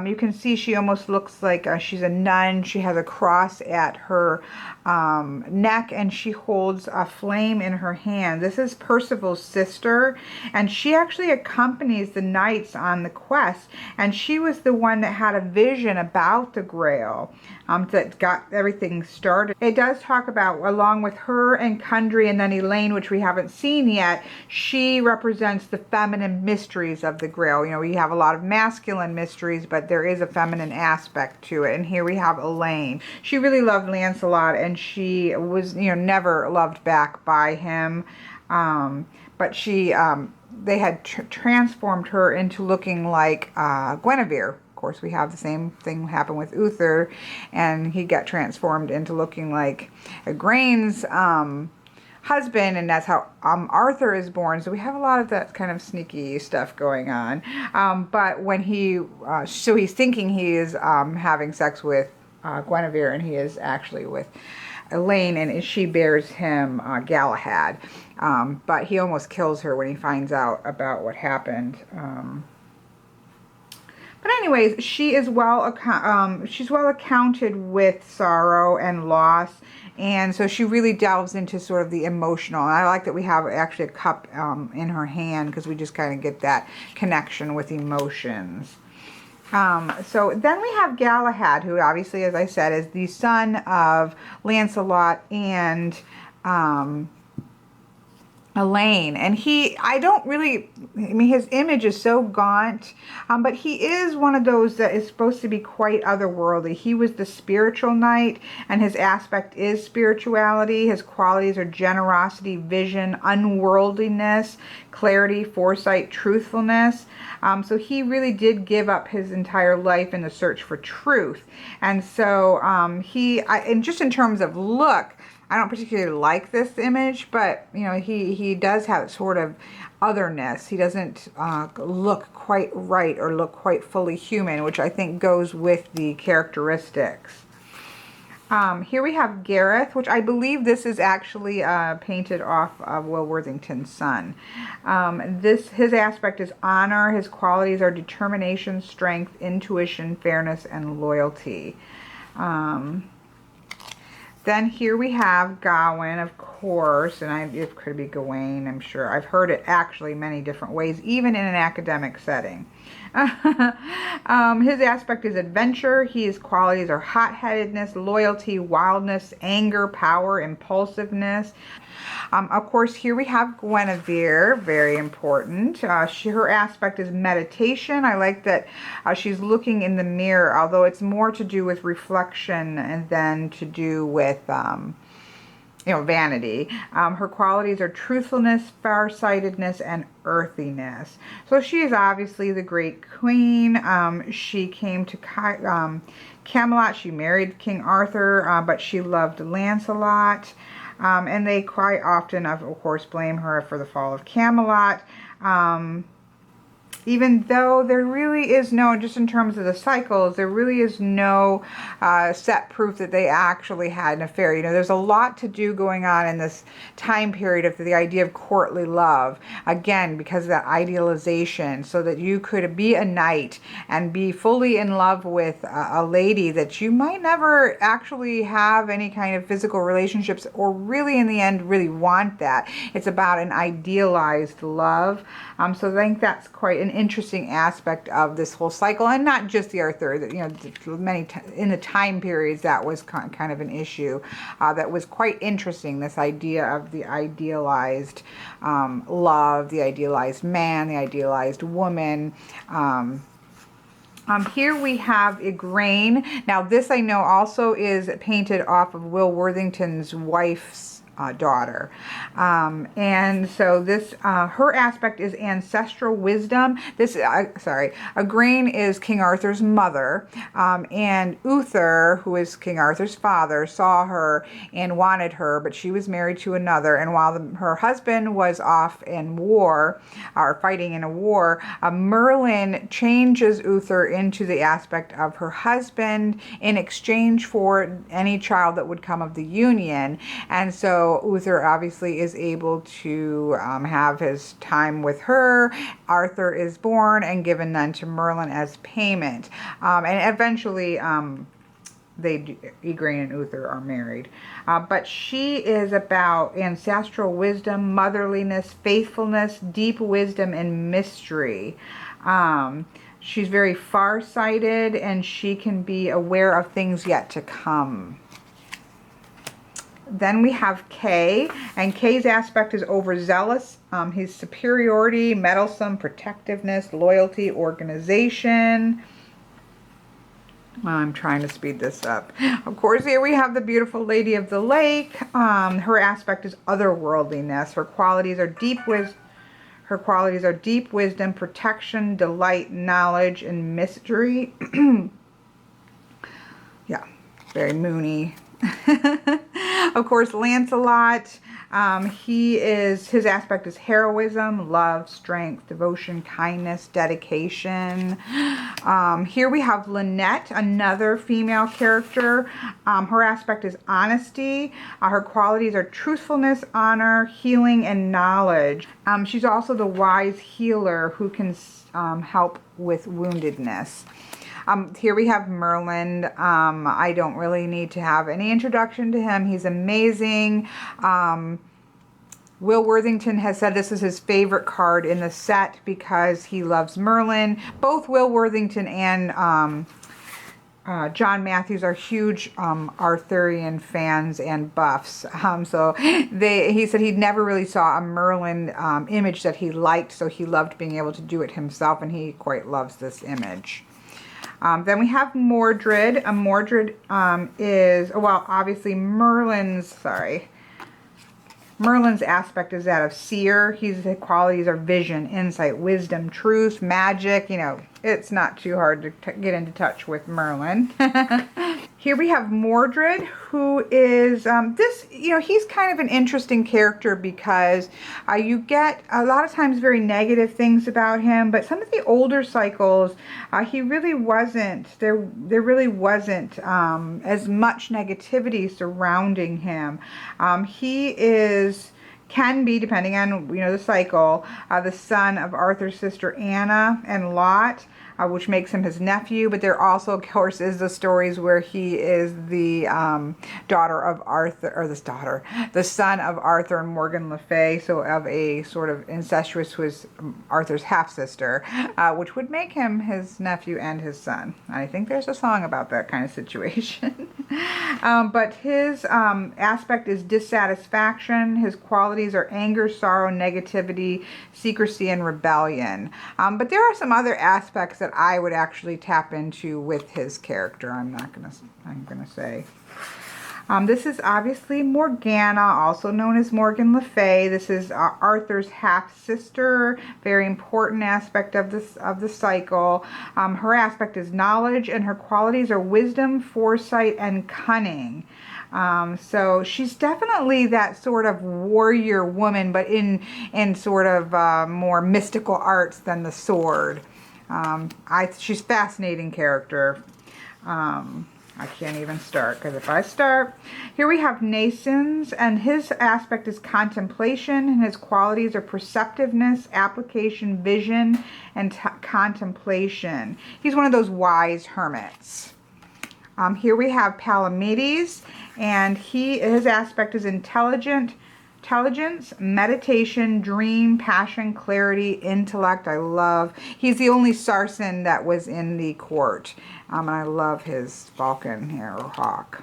You can see she almost looks like she's a nun. She has a cross at her neck, and she holds a flame in her hand. This is Percival's sister, and she actually accompanies the knights on the quest, and she was the one that had a vision about the Grail that got everything started. It does talk about, along with her and Kundry and then Elaine, which we haven't seen yet, she represents the feminine mysteries of the Grail. You know, we have a lot of masculine mysteries, but there is a feminine aspect to it. And here we have Elaine. She really loved Lancelot, and she was, you know, never loved back by him. But she, they had transformed her into looking like Guinevere. Of course, we have the same thing happen with Uther, and he got transformed into looking like Igraine's husband, and that's how Arthur is born. So we have a lot of that kind of sneaky stuff going on. But when so he's thinking he is having sex with Guinevere, and he is actually with Elaine, and she bears him Galahad. But he almost kills her when he finds out about what happened. But anyways, she is she's well accounted with sorrow and loss, and so she really delves into sort of the emotional. And I like that we have actually a cup in her hand, because we just kind of get that connection with emotions. So then we have Galahad, who obviously, as I said, is the son of Lancelot and Elaine, and his image is so gaunt, but he is one of those that is supposed to be quite otherworldly. He was the spiritual knight, and his aspect is spirituality. His qualities are generosity, vision, unworldliness, clarity, foresight, truthfulness. So he really did give up his entire life in the search for truth. And so and just in terms of look, I don't particularly like this image, but, you know, he does have sort of otherness. He doesn't look quite right or look quite fully human, which I think goes with the characteristics. Here we have Gareth, which I believe this is actually painted off of Will Worthington's son. His aspect is honor. His qualities are determination, strength, intuition, fairness, and loyalty. Then here we have Gawain, of course, and it could be Gawain, I'm sure. I've heard it actually many different ways, even in an academic setting. His aspect is adventure. His qualities are hot-headedness, loyalty, wildness, anger, power, impulsiveness. Of course, here we have Guinevere, very important. Her aspect is meditation. I like that she's looking in the mirror, although it's more to do with reflection and then to do with vanity. Her qualities are truthfulness, farsightedness, and earthiness. So she is obviously the great queen. She came to Camelot. She married King Arthur, but she loved Lancelot. And they quite often, of course, blame her for the fall of Camelot. Even though there really is no, just in terms of the cycles, there really is no set proof that they actually had an affair. You know, there's a lot to do going on in this time period of the idea of courtly love. Again, because of that idealization, so that you could be a knight and be fully in love with a lady that you might never actually have any kind of physical relationships, or really in the end really want that. It's about an idealized love. So I think that's quite an interesting aspect of this whole cycle, and not just the Arthur. You know, in the time periods that was kind of an issue that was quite interesting. This idea of the idealized love, the idealized man, the idealized woman. Here we have Igraine. Now this I know also is painted off of Will Worthington's wife's daughter. And so this, her aspect is ancestral wisdom. This, Igraine is King Arthur's mother, and Uther, who is King Arthur's father, saw her and wanted her, but she was married to another. And while her husband was off in war, or fighting in a war, Merlin changes Uther into the aspect of her husband in exchange for any child that would come of the union. And so Uther obviously is able to have his time with her. Arthur is born and given none to Merlin as payment. And eventually Igraine and Uther are married. But she is about ancestral wisdom, motherliness, faithfulness, deep wisdom, and mystery. She's very far-sighted, and she can be aware of things yet to come. Then we have Kay, and Kay's aspect is overzealous. His superiority, meddlesome, protectiveness, loyalty, organization. I'm trying to speed this up. Of course, here we have the beautiful Lady of the Lake. Her aspect is otherworldliness. Her qualities are deep wisdom, protection, delight, knowledge, and mystery. Yeah, very moony. Of course, Lancelot, his aspect is heroism, love, strength, devotion, kindness, dedication. Here we have Lynette, another female character. Her aspect is honesty. Her qualities are truthfulness, honor, healing, and knowledge. She's also the wise healer who can help with woundedness. Here we have Merlin. I don't really need to have any introduction to him. He's amazing. Will Worthington has said this is his favorite card in the set because he loves Merlin. Both Will Worthington and John Matthews are huge Arthurian fans and buffs. So he said he never really saw a Merlin image that he liked, so he loved being able to do it himself, and he quite loves this image. Then we have Mordred. Mordred is, well, obviously Merlin's aspect is that of seer. His qualities are vision, insight, wisdom, truth, magic. You know, it's not too hard to get into touch with Merlin. Here we have Mordred, who is, he's kind of an interesting character because you get a lot of times very negative things about him, but some of the older cycles, he really wasn't, there really wasn't as much negativity surrounding him. He can be, depending on, the cycle, the son of Arthur's sister Anna and Lot. which makes him his nephew. But there also, of course, is the stories where he is the daughter of Arthur, or the son of Arthur and Morgan Le Fay, so of a sort of incestuous who is Arthur's half-sister, which would make him his nephew and his son. I think there's a song about that kind of situation. But his aspect is dissatisfaction. His qualities are anger, sorrow, negativity, secrecy, and rebellion. But there are some other aspects that I would actually tap into with his character. I'm gonna say. This is obviously Morgana, also known as Morgan Le Fay. This is Arthur's half-sister, very important aspect of the cycle. Her aspect is knowledge, and her qualities are wisdom, foresight, and cunning. So she's definitely that sort of warrior woman, but in sort of more mystical arts than the sword. She's a fascinating character. I can't even start, because if I start, here we have Nasons, and his aspect is contemplation, and his qualities are perceptiveness, application, vision, and contemplation. He's one of those wise hermits. Here we have Palamedes, and his aspect is intelligence, meditation, dream, passion, clarity, intellect. He's the only Saracen that was in the court. And I love his falcon here, or hawk.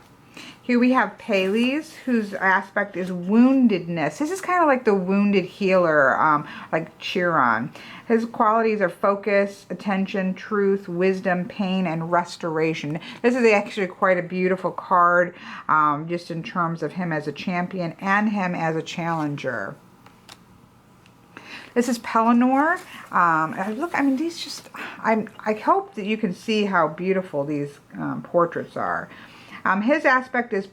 Here we have Pales, whose aspect is woundedness. This is kind of like the wounded healer, like Chiron. His qualities are focus, attention, truth, wisdom, pain, and restoration. This is actually quite a beautiful card, just in terms of him as a champion and him as a challenger. This is Pellinor. Look, I mean, these just, I hope that you can see how beautiful these portraits are. His aspect is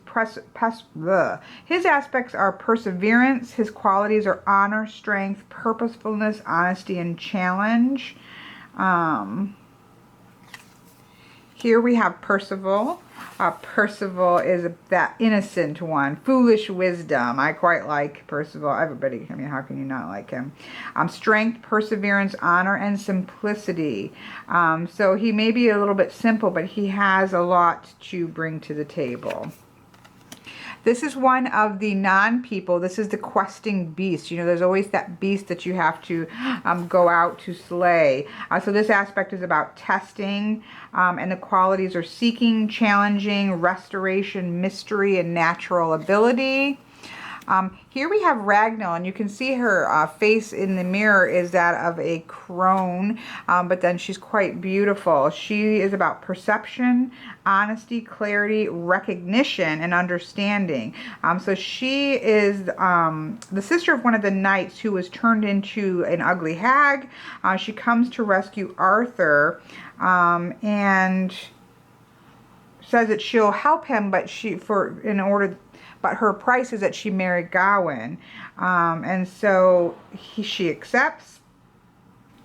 his aspects are perseverance. His qualities are honor, strength, purposefulness, honesty, and challenge. Here we have Percival. Percival is that innocent one. Foolish wisdom. I quite like Percival. Everybody, I mean, how can you not like him? Strength, perseverance, honor, and simplicity. So he may be a little bit simple, but he has a lot to bring to the table. This is one of the non-people. This is the questing beast. You know, there's always that beast that you have to go out to slay. So this aspect is about testing, and the qualities are seeking, challenging, restoration, mystery, and natural ability. Here we have Ragnall, and you can see her face in the mirror is that of a crone, but then she's quite beautiful. She is about perception, honesty, clarity, recognition, and understanding. So she is the sister of one of the knights who was turned into an ugly hag. She comes to rescue Arthur, and says that she'll help him, but but her price is that she marry Gawain. And so she accepts.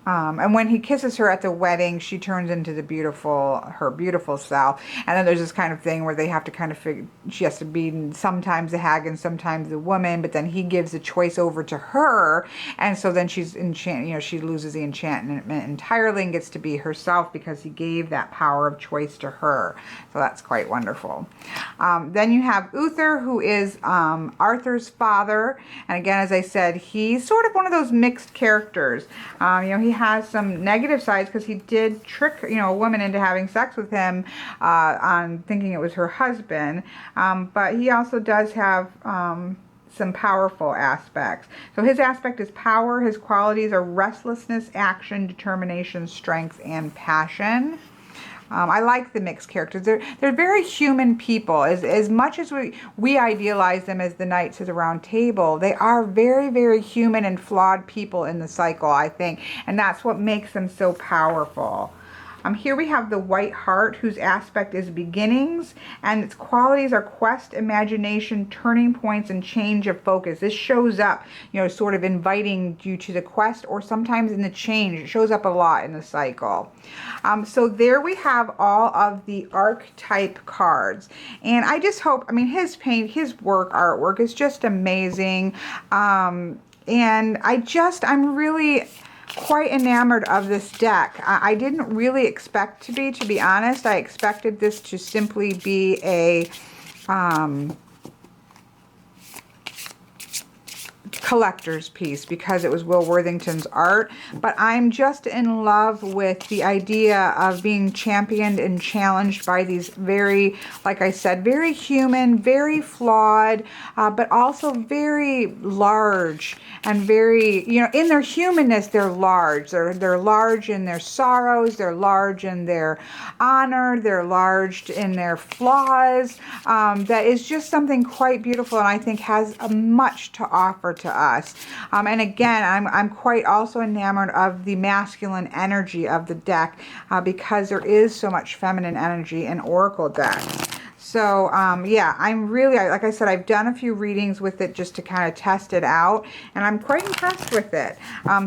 And when he kisses her at the wedding, she turns into her beautiful self. And then there's this kind of thing where they have to kind of figure, she has to be sometimes a hag and sometimes a woman, but then he gives the choice over to her. And so then she's enchanted, she loses the enchantment entirely and gets to be herself because he gave that power of choice to her. So that's quite wonderful. Then you have Uther, who is Arthur's father. And again, as I said, he's sort of one of those mixed characters. He has some negative sides because he did trick, a woman into having sex with him on thinking it was her husband. But he also does have some powerful aspects. So his aspect is power. His qualities are restlessness, action, determination, strength, and passion. I like the mixed characters. They're very human people. As much as we idealize them as the Knights of the Round Table, they are very, very human and flawed people in the cycle, I think. And that's what makes them so powerful. Here we have the White Hart, whose aspect is beginnings, and its qualities are quest, imagination, turning points, and change of focus. This shows up, sort of inviting you to the quest, or sometimes in the change. It shows up a lot in the cycle. So there we have all of the archetype cards, and I just hope, his artwork is just amazing, and I'm really quite enamored of this deck. I didn't really expect to be honest. I expected this to simply be a collector's piece because it was Will Worthington's art, but I'm just in love with the idea of being championed and challenged by these very, like I said, very human, very flawed, but also very large and very, you know, in their humanness, they're large. They're large in their sorrows, they're large in their honor, they're large in their flaws. That is just something quite beautiful, and I think has much to offer to us. And again, I'm quite also enamored of the masculine energy of the deck because there is so much feminine energy in Oracle decks. So yeah, I'm really, like I said, I've done a few readings with it just to kind of test it out, and I'm quite impressed with it.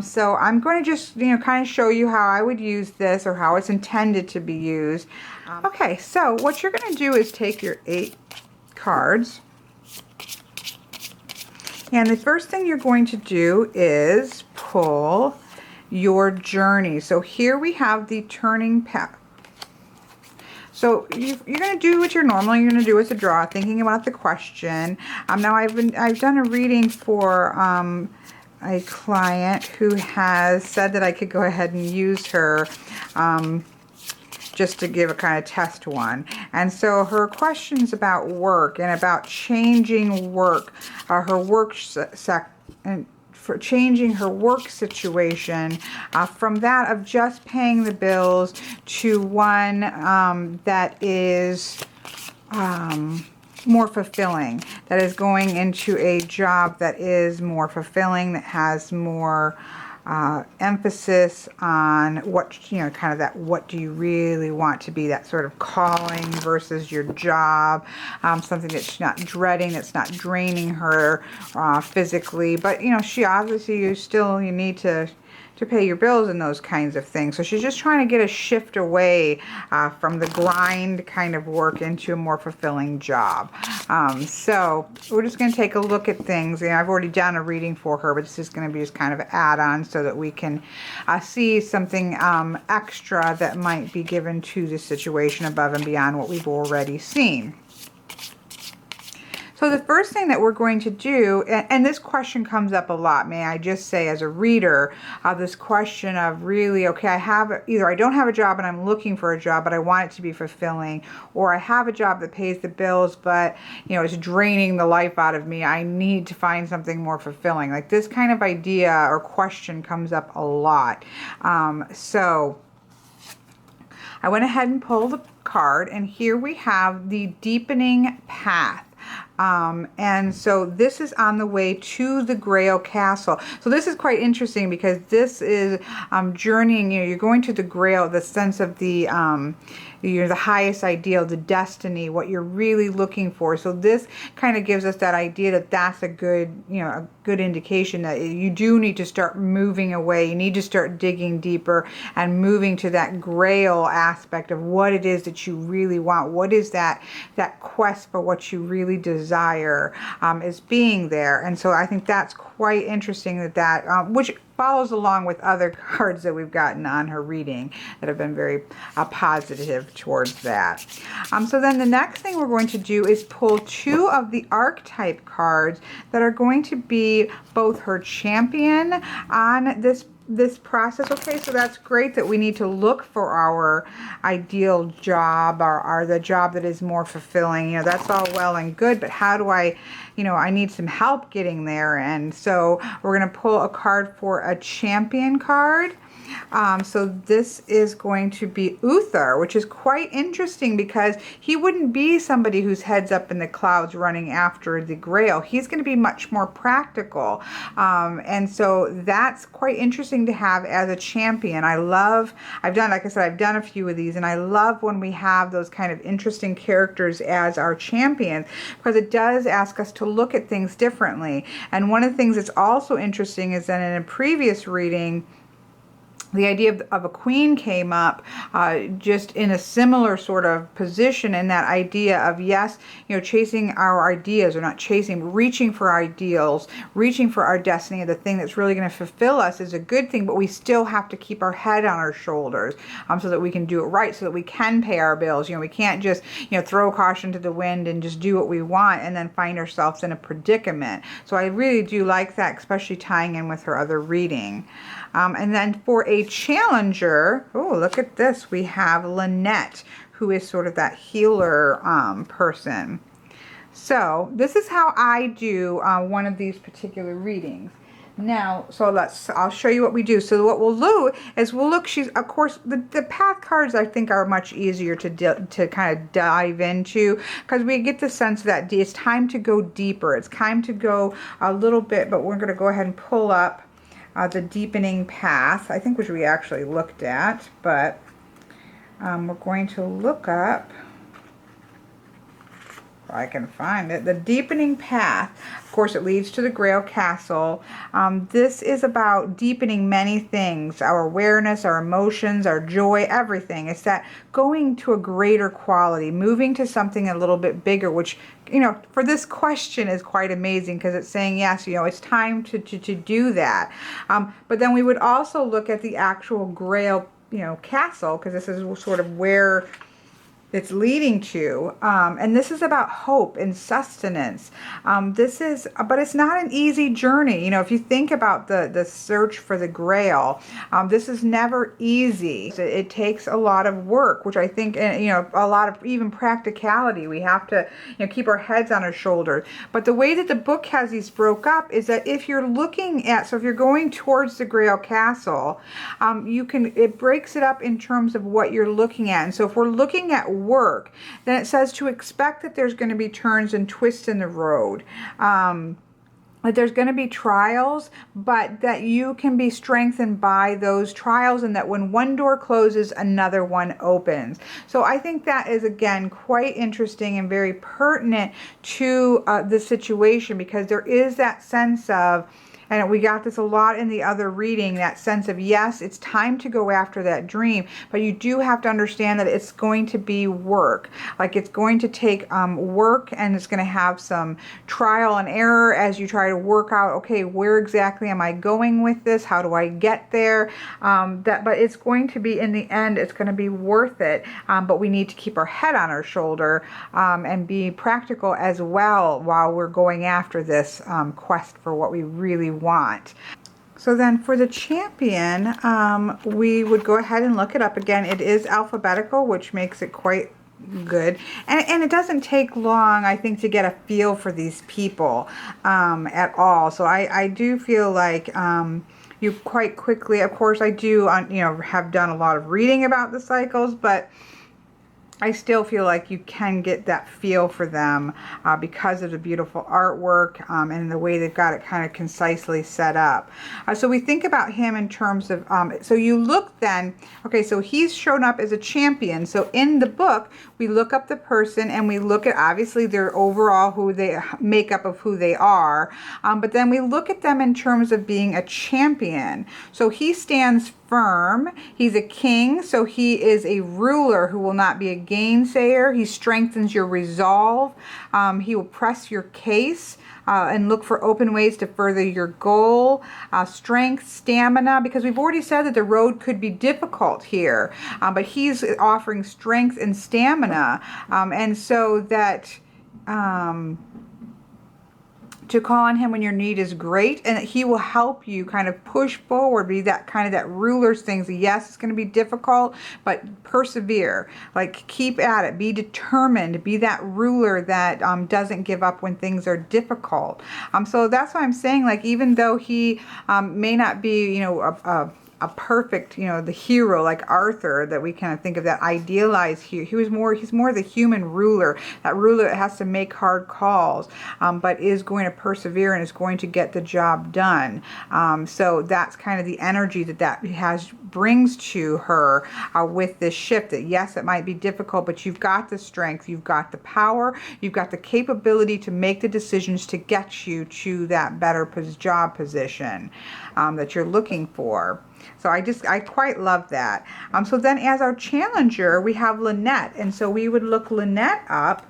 So I'm going to just, you know, kind of show you how I would use this, or how it's intended to be used. Okay, so what you're going to do is take your 8 cards, and the first thing you're going to do is pull your journey. So here we have the turning path. So you're going to do what you're normally going to do with a draw, thinking about the question. Now I've done a reading for a client who has said that I could go ahead and use her just to give a kind of test one. And so her questions about work and about changing work, her work for changing her work situation from that of just paying the bills to one that is more fulfilling, that is going into a job that is more fulfilling, that has more emphasis on what, you know, kind of that, what do you really want to be, that sort of calling versus your job, something that she's not dreading, that's not draining her physically, but, you know, she obviously, you need to pay your bills and those kinds of things. So she's just trying to get a shift away from the grind kind of work into a more fulfilling job. So we're just going to take a look at things. And I've already done a reading for her, but this is going to be just kind of an add-on so that we can see something extra that might be given to the situation above and beyond what we've already seen. So the first thing that we're going to do, and this question comes up a lot, may I just say, as a reader, this question of really, okay, either I don't have a job and I'm looking for a job, but I want it to be fulfilling, or I have a job that pays the bills, but, you know, it's draining the life out of me. I need to find something more fulfilling. Like this kind of idea or question comes up a lot. So I went ahead and pulled the card, and here we have the deepening path. And so this is on the way to the Grail Castle. So this is quite interesting because this is journeying, you know, you're going to the Grail, the sense of the, you're the highest ideal, the destiny, what you're really looking for. So this kind of gives us that idea that that's a good, you know, a good indication that you do need to start moving away. You need to start digging deeper and moving to that Grail aspect of what it is that you really want. What is that quest for what you really desire is being there. And so I think that's quite interesting that which follows along with other cards that we've gotten on her reading that have been very positive towards that. So then the next thing we're going to do is pull 2 of the archetype cards that are going to be both her champion on this process. Okay, so that's great that we need to look for our ideal job, or the job that is more fulfilling. You know, that's all well and good, but how do I, you know, I need some help getting there. And so we're going to pull a card for a champion card. So this is going to be Uther, which is quite interesting because he wouldn't be somebody whose head's up in the clouds running after the Grail. He's going to be much more practical. And so that's quite interesting to have as a champion. I've done, like I said, I've done a few of these, and I love when we have those kind of interesting characters as our champions, because it does ask us to look at things differently. And one of the things that's also interesting is that in a previous reading, the idea of a queen came up just in a similar sort of position, in that idea of, yes, you know, chasing our ideas, or not chasing, reaching for our ideals, reaching for our destiny, the thing that's really going to fulfill us is a good thing, but we still have to keep our head on our shoulders so that we can do it right, so that we can pay our bills. You know, we can't just, you know, throw caution to the wind and just do what we want and then find ourselves in a predicament. So I really do like that, especially tying in with her other reading. And then for a challenger, oh, look at this. We have Lynette, who is sort of that healer person. So this is how I do one of these particular readings. Now, so I'll show you what we do. So what we'll do is we'll look, of course, the path cards I think are much easier to kind of dive into, because we get the sense that it's time to go deeper. It's time to go a little bit, but we're going to go ahead and pull up the deepening path, I think, which we actually looked at, but we're going to look up, if I can find it, the deepening path. Of course, it leads to the Grail Castle. This is about deepening many things, our awareness, our emotions, our joy, everything. It's that going to a greater quality, moving to something a little bit bigger, which, you know, for this question is quite amazing, because it's saying, yes, you know, it's time to do that. But then we would also look at the actual Grail, you know, Castle, because this is sort of where it's leading to, and this is about hope and sustenance. But it's not an easy journey. You know, if you think about the search for the Grail, this is never easy. It takes a lot of work, which I think, you know, a lot of even practicality. We have to, you know, keep our heads on our shoulders. But the way that the book has these broke up is that if you're looking at, so if you're going towards the Grail Castle, it breaks it up in terms of what you're looking at. And so if we're looking at work, then it says to expect that there's going to be turns and twists in the road. That there's going to be trials, but that you can be strengthened by those trials, and that when one door closes, another one opens. So I think that is, again, quite interesting and very pertinent to the situation, because there is that sense of, and we got this a lot in the other reading, that sense of, yes, it's time to go after that dream, but you do have to understand that it's going to be work. Like, it's going to take work, and it's going to have some trial and error as you try to work out, okay, where exactly am I going with this? How do I get there? But it's going to be, in the end, it's going to be worth it. But we need to keep our head on our shoulder and be practical as well while we're going after this quest for what we really want. So then for the champion, we would go ahead and look it up again. It is alphabetical, which makes it quite good, and it doesn't take long, I think, to get a feel for these people at all. So I do feel like you quite quickly, of course, I do you know, have done a lot of reading about the cycles, but I still feel like you can get that feel for them because of the beautiful artwork and the way they've got it kind of concisely set up. So we think about him in terms of, so you look then, okay, so he's shown up as a champion. So in the book, we look up the person and we look at, obviously, their overall makeup of who they are, but then we look at them in terms of being a champion. So he stands firm. He's a king, so he is a ruler who will not be a gainsayer. He strengthens your resolve. He will press your case and look for open ways to further your goal. Strength, stamina, because we've already said that the road could be difficult here, but he's offering strength and stamina, and so that to call on him when your need is great, and that he will help you kind of push forward, be that kind of that ruler's things. Yes, it's going to be difficult, but persevere, like keep at it, be determined, be that ruler that doesn't give up when things are difficult. So that's why I'm saying, like, even though he may not be, you know, a perfect, you know, the hero like Arthur that we kind of think of, that idealized here. He's more the human ruler, that ruler that has to make hard calls, but is going to persevere and is going to get the job done. So that's kind of the energy that brings to her with this shift, that yes, it might be difficult, but you've got the strength, you've got the power, you've got the capability to make the decisions to get you to that better job position that you're looking for. So I quite love that. So then as our challenger, we have Lynette. And so we would look Lynette up.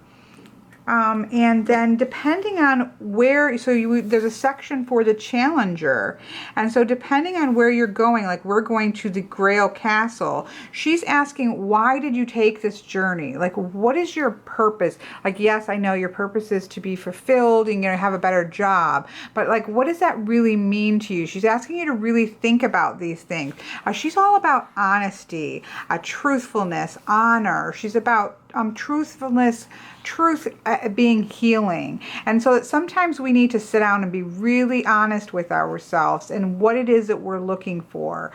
And then depending on where, so there's a section for the challenger. And so depending on where you're going, like we're going to the Grail Castle, she's asking, why did you take this journey? Like, what is your purpose? Like, yes, I know your purpose is to be fulfilled and, have a better job. But like, what does that really mean to you? She's asking you to really think about these things. She's all about honesty, truthfulness, honor. She's about truthfulness, truth being healing. And so that sometimes we need to sit down and be really honest with ourselves and what it is that we're looking for.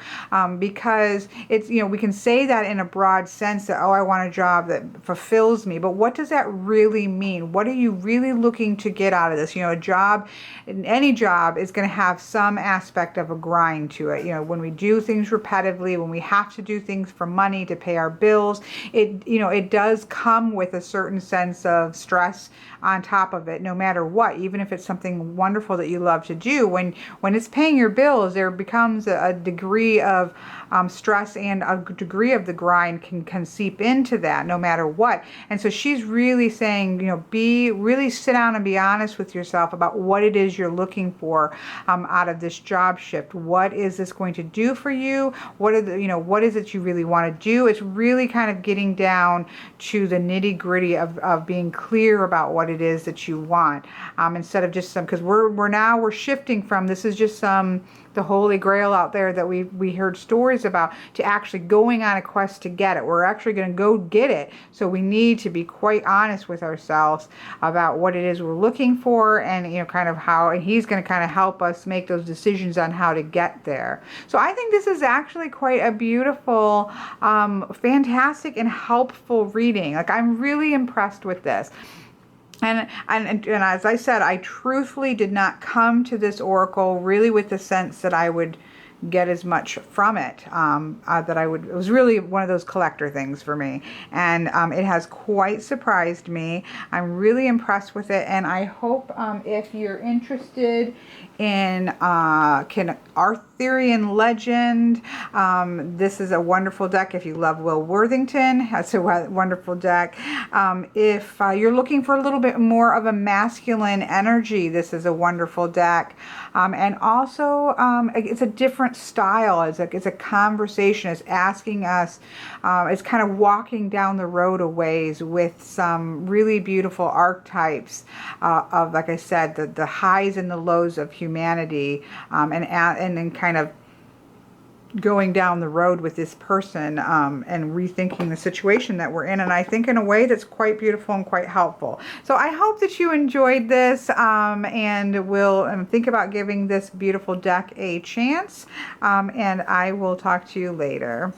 Because it's, we can say that in a broad sense that, oh, I want a job that fulfills me. But what does that really mean? What are you really looking to get out of this? A job, any job is going to have some aspect of a grind to it. When we do things repetitively, when we have to do things for money to pay our bills, it does come with a certain sense of stress on top of it, no matter what. Even if it's something wonderful that you love to do, when it's paying your bills, there becomes a degree of stress, and a degree of the grind can seep into that, no matter what. And so she's really saying, really sit down and be honest with yourself about what it is you're looking for out of this job shift. What is this going to do for you? What is it you really want to do? It's really kind of getting down to the nitty gritty of being clear about what it is that you want, instead of just because we're shifting from, this is just the Holy Grail out there that we heard stories about, to actually going on a quest to get it. We're actually going to go get it. So we need to be quite honest with ourselves about what it is we're looking for, and kind of how, and he's going to kind of help us make those decisions on how to get there. So I think this is actually quite a beautiful, fantastic and helpful reading. Like, I'm really impressed with this. And as I said, I truthfully did not come to this oracle really with the sense that I would get as much from it, it was really one of those collector things for me, and it has quite surprised me. I'm really impressed with it, and I hope if you're interested in Arthurian legend, this is a wonderful deck. If you love Will Worthington, that's a wonderful deck. If you're looking for a little bit more of a masculine energy, this is a wonderful deck. And also, it's a different style. It's a conversation. It's asking us, it's kind of walking down the road a ways with some really beautiful archetypes of, like I said, the highs and the lows of humanity, and then kind of going down the road with this person, and rethinking the situation that we're in, and I think in a way that's quite beautiful and quite helpful. So I hope that you enjoyed this, and will think about giving this beautiful deck a chance, and I will talk to you later.